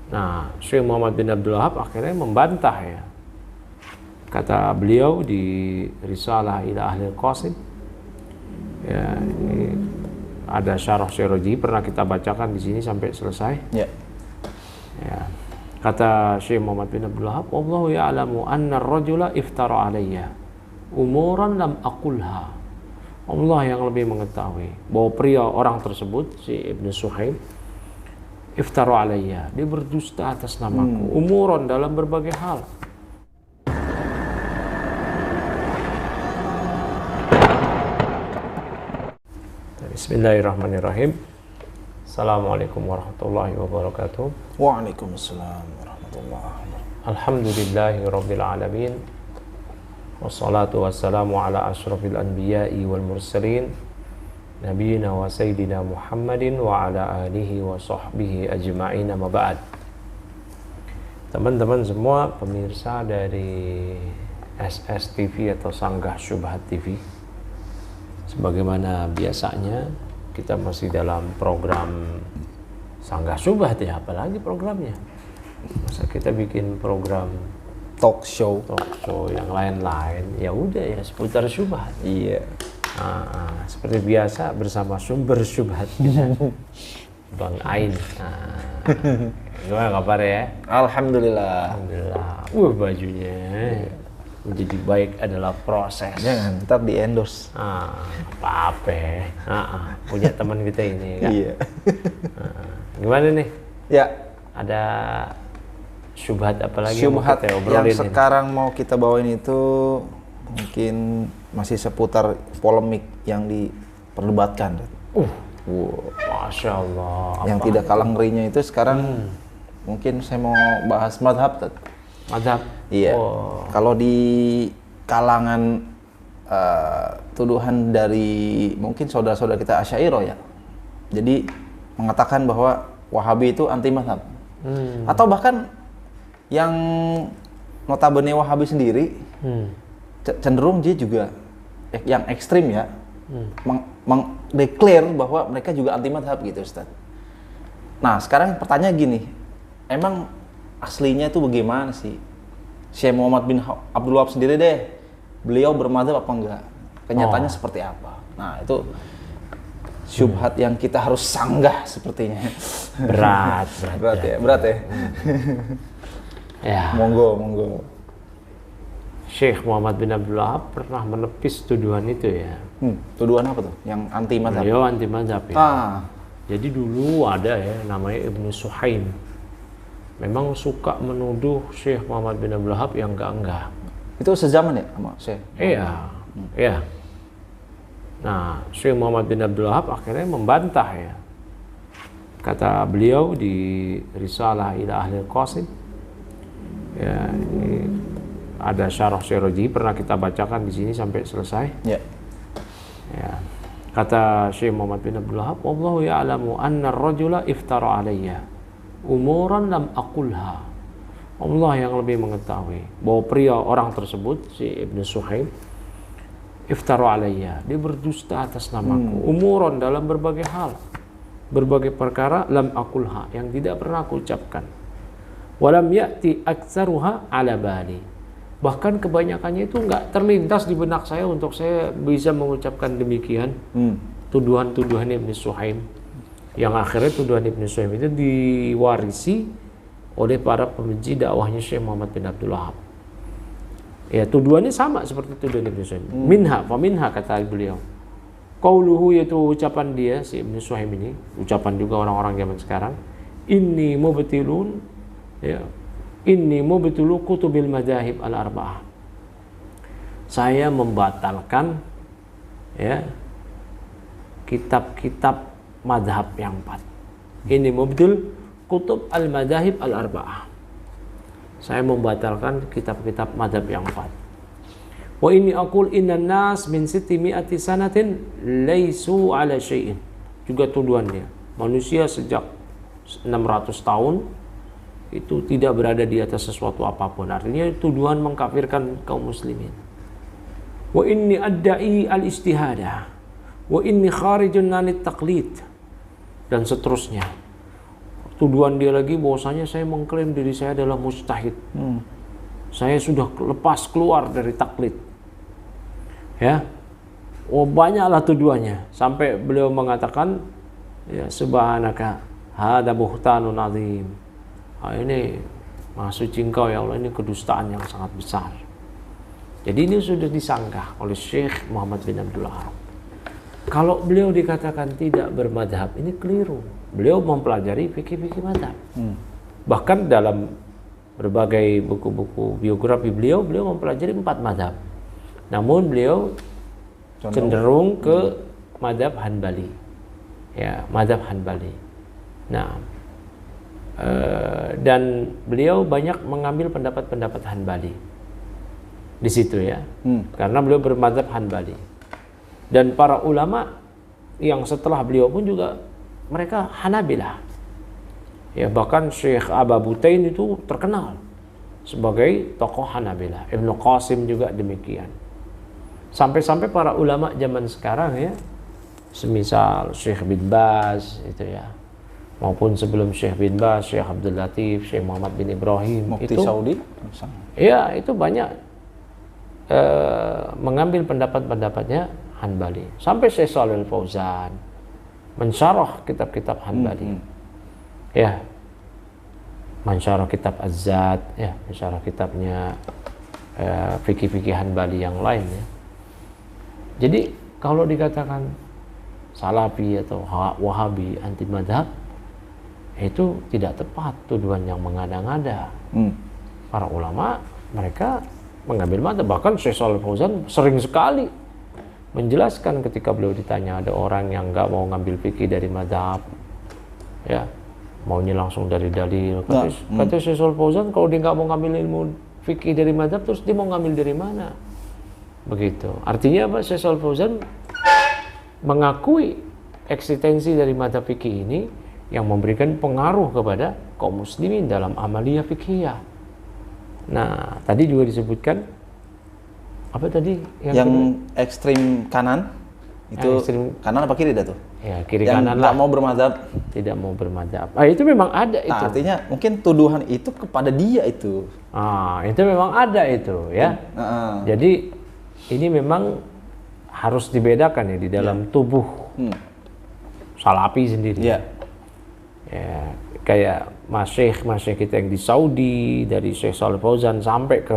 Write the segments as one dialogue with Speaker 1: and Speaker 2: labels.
Speaker 1: Nah, Syekh Muhammad bin Abdul Wahab akhirnya membantah ya. Kata beliau di Risalah ila Ahlil Qasim, ya, ini ada syarah Syarazi, pernah kita bacakan di sini sampai selesai. Ya. Kata Syekh Muhammad bin Abdul Wahab, "Wallahu ya'lamu anna ar-rajula iftara alayya umuran lam aqulha." Allah yang lebih mengetahui bahwa pria orang tersebut, si Ibnu Suhaib, iftara alayya, dia berdusta atas namaku, umuran dalam berbagai hal. Bismillahirrahmanirrahim. Assalamualaikum warahmatullahi wabarakatuh.
Speaker 2: Waalaikumsalam warahmatullahi wabarakatuh.
Speaker 1: Alhamdulillahi rabbil alamin. Wassalatu wassalamu ala asyrafil anbiya'i wal mursalin, nabiyina wa sayyidina Muhammadin wa ala alihi wa sahbihi ajma'in, amma ba'd. Teman-teman semua pemirsa dari SSTV atau Sanggah Syubhat TV, sebagaimana biasanya kita masih dalam program Sanggah Syubhat ya, apalagi programnya. Masa kita bikin program
Speaker 2: talk show
Speaker 1: yang lain-lain, ya udah ya seputar syubhat.
Speaker 2: Iya.
Speaker 1: Seperti biasa bersama sumber syubhat kita, Bang Ain. Gimana kabar ya?
Speaker 2: Alhamdulillah.
Speaker 1: Bajunya menjadi baik adalah proses.
Speaker 2: Jangan, ntar di endorse.
Speaker 1: Apa-apa. Punya teman kita ini kan.
Speaker 2: Iya.
Speaker 1: Gimana nih?
Speaker 2: Ya.
Speaker 1: Ada syubhat apa lagi
Speaker 2: syubhat yang
Speaker 1: ini?
Speaker 2: Sekarang mau kita bawain itu mungkin masih seputar polemik yang diperdebatkan.
Speaker 1: Masya Allah.
Speaker 2: Yang tidak kalah ngerinya itu sekarang mungkin saya mau bahas madhab.
Speaker 1: Madhab?
Speaker 2: Iya. Kalau di kalangan tuduhan dari mungkin saudara-saudara kita Asy'ariyah ya, jadi mengatakan bahwa Wahabi itu anti madhab. Atau bahkan yang notabene Wahabi sendiri cenderung dia juga yang ekstrim ya, mengdeklar bahwa mereka juga anti madhab gitu, Ustaz. Nah sekarang pertanyaan gini, emang aslinya itu bagaimana sih? Syekh Muhammad bin Abdul Wahab sendiri deh, beliau bermadhab apa enggak? Kenyataannya seperti apa? Nah itu syubhat yang kita harus sanggah sepertinya.
Speaker 1: Berat ya. Ya.
Speaker 2: Monggo.
Speaker 1: Syekh Muhammad bin Abdul Wahab pernah menepis tuduhan itu ya.
Speaker 2: Tuduhan apa tuh? Yang anti madhab?
Speaker 1: Beliau anti madhab ya. Jadi dulu ada ya namanya Ibnu Suhaib. Memang suka menuduh Syekh Muhammad bin Abdul Wahab yang enggak.
Speaker 2: Itu sezaman ya sama Syekh?
Speaker 1: Iya. Nah, Syekh Muhammad bin Abdul Wahab akhirnya membantah ya. Kata beliau di Risalah ila Ahlil Qasim, ya, ini ada syarah Syarazi, pernah kita bacakan di sini sampai selesai. Ya. Kata Syekh Muhammad bin Abdul Wahab, "Wallahu ya'lamu anna ar-rajula iftara alayya umuran lam aqulha." Allah yang lebih mengetahui bahwa pria orang tersebut, si Ibnu Suhaib, iftara alayya, dia berdusta atas namaku, umuran dalam berbagai hal, berbagai perkara, lam aqulha, yang tidak pernah aku ucapkan. Walam ya'ti aktsaruha ala bali, bahkan kebanyakannya itu enggak terlintas di benak saya untuk saya bisa mengucapkan demikian. Tuduhan-tuduhan Ibnu Suhaib, yang akhirnya tuduhan Ibnu Suhaib itu diwarisi oleh para pembenci dakwahnya Syekh Muhammad bin Abdul Wahab. Ya, tuduhannya sama seperti tuduhan Ibnu Suhaib. Minha kata beliau. Qauluhu, yaitu ucapan dia si Ibnu Suhaib ini, ucapan juga orang-orang zaman sekarang. Inni mubtilun, ya. Inni mubtilu kutubil madzahib al-arba'ah. Saya membatalkan ya kitab-kitab madhab yang 4. Ini mubtil kutub al-madzahib al-arba'ah. Saya membatalkan kitab-kitab madhab yang 4. Wa inni aqul innan nas min 600 sanatin laisu ala syai'in. Juga tuduhannya, manusia sejak 600 tahun itu tidak berada di atas sesuatu apapun. Artinya tuduhan mengkafirkan kaum muslimin. Wa inni adda'i al-istihada wa inni kharijun anit taqlid, dan seterusnya. tuduhan dia lagi bahwasanya saya mengklaim diri saya adalah mujtahid. Saya sudah lepas keluar dari taklid. Ya. Oh, banyaklah tuduhannya sampai beliau mengatakan ya subhanaka hada buhtanun azim. Ini Maha suci Engkau ya Allah, ini kedustaan yang sangat besar. Jadi ini sudah disanggah oleh Syekh Muhammad bin Abdul Wahab. Kalau beliau dikatakan tidak bermadhab, ini keliru. Beliau mempelajari fikih-fikih madhab. Bahkan dalam berbagai buku-buku biografi beliau mempelajari 4 madhab. Namun beliau cenderung ke madhab Hanbali. Ya, madhab Hanbali. Nah, dan beliau banyak mengambil pendapat-pendapat Hanbali di situ ya, karena beliau bermadhab Hanbali. Dan para ulama yang setelah beliau pun juga mereka Hanabilah. Ya, bahkan Syekh Aba Butain itu terkenal sebagai tokoh Hanabilah. Ibnu Qasim juga demikian. Sampai-sampai para ulama zaman sekarang ya, semisal Syekh bin Baz itu ya, maupun sebelum Syekh bin Baz, Syekh Abdul Latif, Syekh Muhammad bin Ibrahim,
Speaker 2: Mufti
Speaker 1: itu
Speaker 2: Saudi.
Speaker 1: Ya, itu banyak mengambil pendapat-pendapatnya Hanbali. Sampai Syekh Shalih Al-Fauzan mensyarah kitab-kitab Hanbali. Ya. Mensyarah kitab Az-Zad, ya, mensyarah kitabnya fikih-fikih Hanbali yang lain ya. Jadi kalau dikatakan Salafi atau Wahabi anti madhab, itu tidak tepat, tuduhan yang mengada-ngada. Para ulama mereka mengambil madhab. Bahkan Syekh Shalih Al-Fauzan sering sekali menjelaskan ketika beliau ditanya ada orang yang nggak mau ngambil fikih dari madhab, ya, maunya langsung dari dalil. Kata Syekh Shalih Al-Fauzan, kalau dia nggak mau ngambil ilmu fikih dari madhab, terus dia mau ngambil dari mana? Begitu. Artinya apa? Syekh Shalih Al-Fauzan mengakui eksistensi dari madhab fikih ini yang memberikan pengaruh kepada kaum muslimin dalam amaliyah fikihiyah. Nah, tadi juga disebutkan apa tadi
Speaker 2: yang ekstrim kanan itu ekstrim kanan apa kiri dah tuh?
Speaker 1: Ya, kiri
Speaker 2: yang
Speaker 1: kanan lah.
Speaker 2: Mau bermadhab,
Speaker 1: tidak mau bermadhab. Itu memang ada itu.
Speaker 2: Artinya mungkin tuduhan itu kepada dia itu.
Speaker 1: Itu memang ada itu ya. Jadi ini memang harus dibedakan ya di dalam tubuh Salafi sendiri. Ya, kayak Masyekh kita yang di Saudi, dari Syekh Shalih Fauzan sampai ke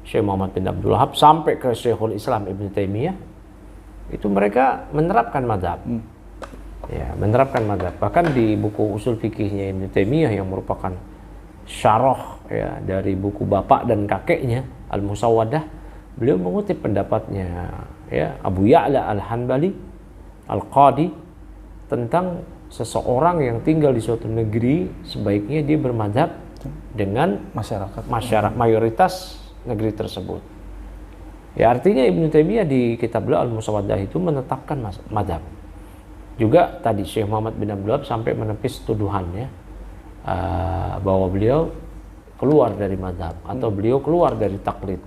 Speaker 1: Syekh Muhammad bin Abdul Wahab sampai ke Syekhul Islam Ibnu Taimiyah, itu mereka menerapkan madhab. Ya, menerapkan madhab. Bahkan di buku usul fikihnya Ibnu Taimiyah yang merupakan syarah ya dari buku bapak dan kakeknya Al-Musawwadah, beliau mengutip pendapatnya ya Abu Ya'la Al-Hanbali Al-Qadi tentang seseorang yang tinggal di suatu negeri sebaiknya dia bermadhab dengan masyarakat mayoritas negeri tersebut. Ya, artinya Ibnu Taimiyah di kitab beliau Al-Musawwadah itu menetapkan madhab. Juga tadi Syekh Muhammad bin Abdul Wahab sampai menepis tuduhannya bahwa beliau keluar dari madhab atau beliau keluar dari taklid.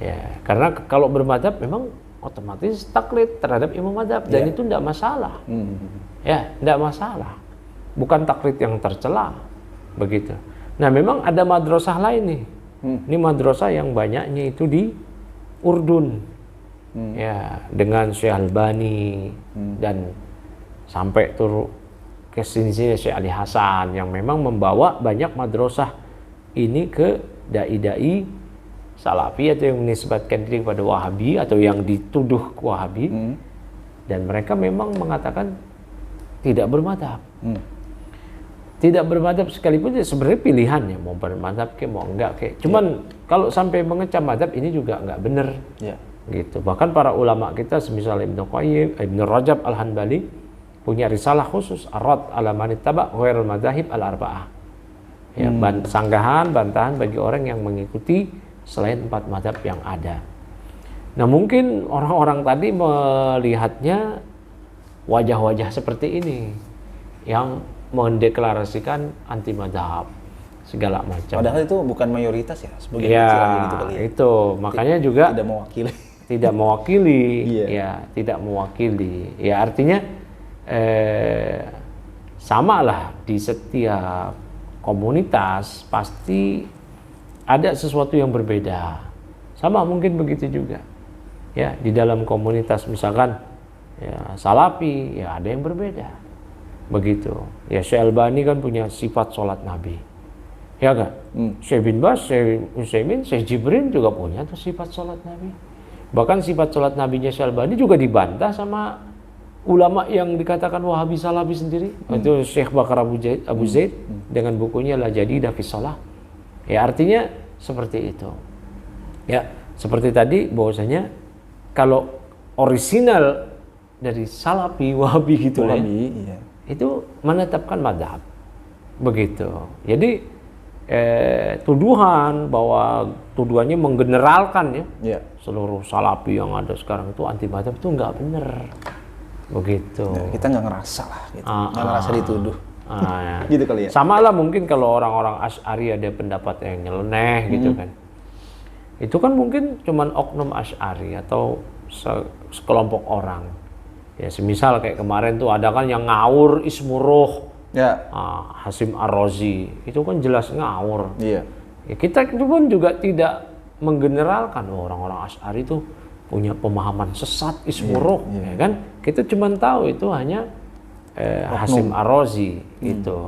Speaker 1: Ya, karena kalau bermadhab memang otomatis taklid terhadap imam madhab dan itu tidak masalah. Ya, tidak masalah. Bukan taklid yang tercela, begitu. Nah, memang ada madrasah lain nih. Ini madrasah yang banyaknya itu di Urdun, ya, dengan Syekh Albani dan sampai turun ke sini Syekh Ali Hasan yang memang membawa banyak madrasah ini ke dai-dai Salafi atau yang menisbatkan diri kepada Wahabi atau yang dituduh Wahabi, dan mereka memang mengatakan tidak bermadhab. Tidak bermadhab sekalipun ya sebenarnya pilihan ya, mau bermadhab ke mau enggak ke. Cuman kalau sampai mengecam madhab ini juga enggak benar. Gitu. Bahkan para ulama kita semisal Ibnu Qayyim, Ibnu Rajab Al-Hanbali punya risalah khusus Ar-Rad 'ala man ittaba' ghairul madzahib al-arba'ah. Ya, sanggahan, bantahan bagi orang yang mengikuti selain 4 madhab yang ada. Nah, mungkin orang-orang tadi melihatnya wajah-wajah seperti ini yang mendeklarasikan anti madhab segala macam.
Speaker 2: Padahal itu bukan mayoritas ya, sebagai
Speaker 1: gitu kali ya. Itu makanya juga
Speaker 2: tidak mewakili.
Speaker 1: Tidak mewakili, ya, tidak mewakili. Ya, artinya sama lah di setiap komunitas pasti ada sesuatu yang berbeda. Sama mungkin begitu juga. Ya, di dalam komunitas misalkan ya Salafi, ya ada yang berbeda. Begitu. Ya Syekh Albani kan punya sifat sholat Nabi. Ya kan? Syekh bin Baz, Syekh Utsaimin, Syekh Jibrin juga punya tuh sifat sholat Nabi. Bahkan sifat sholat Nabinya Syekh Albani juga dibantah sama ulama yang dikatakan Wahabi Salafi sendiri. Itu Syekh Bakar Abu Zaid dengan bukunya La Jadidah fi Shalah. Ya artinya seperti itu. Ya, seperti tadi bahwasanya kalau orisinal dari Salafi, Wahabi gitu ya.
Speaker 2: Iya.
Speaker 1: Itu menetapkan madhab. Begitu. Jadi tuduhan bahwa tuduhannya menggeneralkan ya.
Speaker 2: Iya.
Speaker 1: Seluruh Salafi yang ada sekarang itu anti madhab itu nggak benar. Begitu.
Speaker 2: Ya, kita nggak ngerasa lah gitu. Nggak ngerasa dituduh.
Speaker 1: Ya.
Speaker 2: Gitu kali ya.
Speaker 1: Sama lah mungkin kalau orang-orang Asy'ari ada pendapat yang nyeleneh gitu kan. Itu kan mungkin cuman oknum Asy'ari atau sekelompok orang. Ya semisal kayak kemarin tuh ada kan yang ngawur Ismuruh.
Speaker 2: Ya.
Speaker 1: Hasim Ar-Razi. Itu kan jelas ngawur.
Speaker 2: Iya.
Speaker 1: Ya, kita pun juga tidak menggeneralkan orang-orang Asy'ari itu punya pemahaman sesat Ismuruh, ya kan? Kita cuma tahu itu hanya Hasim Ar-Razi itu.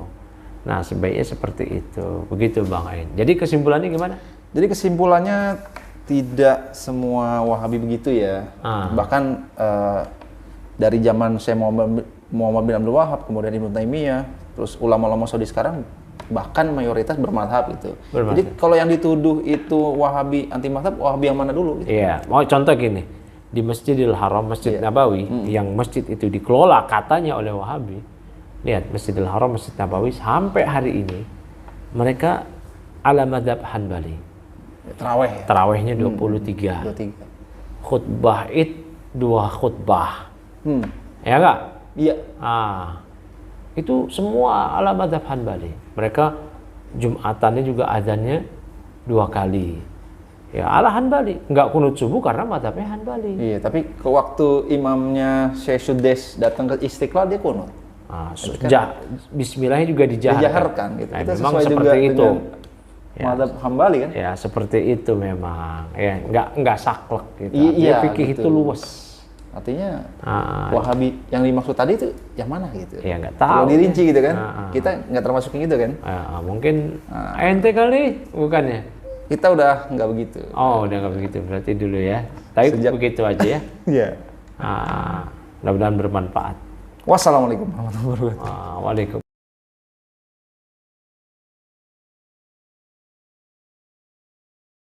Speaker 1: Nah, sebaiknya seperti itu. Begitu Bang Ain. Jadi kesimpulannya gimana?
Speaker 2: Jadi kesimpulannya tidak semua Wahabi begitu ya. Bahkan dari zaman Syekh Muhammad bin Abdul Wahab, kemudian Ibnu Taimiyah, terus ulama-ulama Saudi sekarang bahkan mayoritas bermadhab itu. Jadi kalau yang dituduh itu Wahabi anti madhab, Wahabi yang mana dulu? Gitu?
Speaker 1: Iya, mau contoh gini, di Masjidil Haram, Masjid Nabawi, yang masjid itu dikelola katanya oleh Wahabi. Lihat Masjidil Haram, Masjid Nabawi sampai hari ini mereka ala madhab Hanbali.
Speaker 2: Taraweh. Ya?
Speaker 1: Tarawehnya 23. Khutbah Id 2 khutbah. Ya enggak?
Speaker 2: Iya.
Speaker 1: Itu semua ala madhab Hanbali. Mereka Jumatannya juga azannya 2 kali. Ya ala Hanbali. Enggak kunut subuh karena madhabnya Hanbali.
Speaker 2: Iya, tapi ke waktu imamnya Syekh Sudes datang ke Istiqlal dia kunut.
Speaker 1: Bismillahnya juga dijaharkan
Speaker 2: Gitu.
Speaker 1: Nah,
Speaker 2: itu
Speaker 1: memang
Speaker 2: sesuai
Speaker 1: seperti
Speaker 2: juga
Speaker 1: itu.
Speaker 2: Ya. Madhab Hambali kan?
Speaker 1: Ya seperti itu memang. Ya enggak saklek gitu.
Speaker 2: Iya,
Speaker 1: fikih itu luwes.
Speaker 2: Artinya Wahabi yang dimaksud tadi itu yang mana gitu?
Speaker 1: Ya nggak tahu.
Speaker 2: Kalau dirinci gitu kan? Kita nggak termasuk yang itu kan?
Speaker 1: Mungkin ente kali bukannya?
Speaker 2: Kita udah nggak begitu.
Speaker 1: Oh udah nggak begitu berarti dulu ya. Tapi begitu aja ya.
Speaker 2: Iya.
Speaker 1: Mudah-mudahan bermanfaat.
Speaker 2: Wassalamualaikum warahmatullahi wabarakatuh.
Speaker 1: Waalaikumsalam.